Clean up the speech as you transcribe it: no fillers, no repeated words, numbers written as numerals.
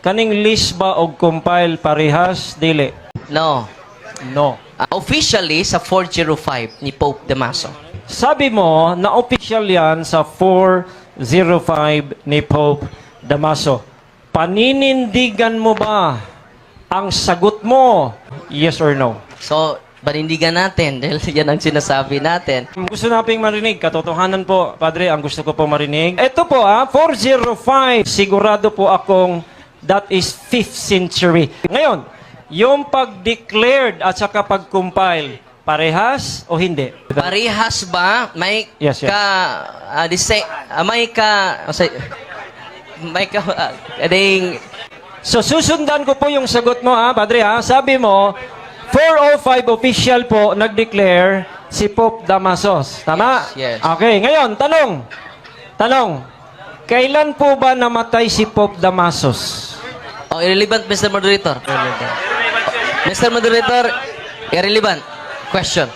kaning list ba og compile parehas dili? No. No. Officially, sa 405 ni Pope Damaso. Sabi mo na official yan sa 405 ni Pope Damaso. Paninindigan mo ba ang sagot mo? Yes or no? So, panindigan natin dahil yan ang sinasabi natin. Gusto nating marinig, katotohanan po, Padre, ang gusto ko po marinig. Ito po 405, sigurado po akong that is 5th century. Ngayon, yung pag-declared at saka pag-compile, parehas o hindi? Parehas ba? May Yes, yes. So, susundan ko po yung sagot mo, Padre, Sabi mo, 405 official po nag-declare si Pope Damasus. Tama? Yes, yes. Okay, ngayon, tanong. Kailan po ba namatay si Pope Damasus? Oh, irrelevant, Mr. Moderator. Mr. Moderator, irrelevant. Question.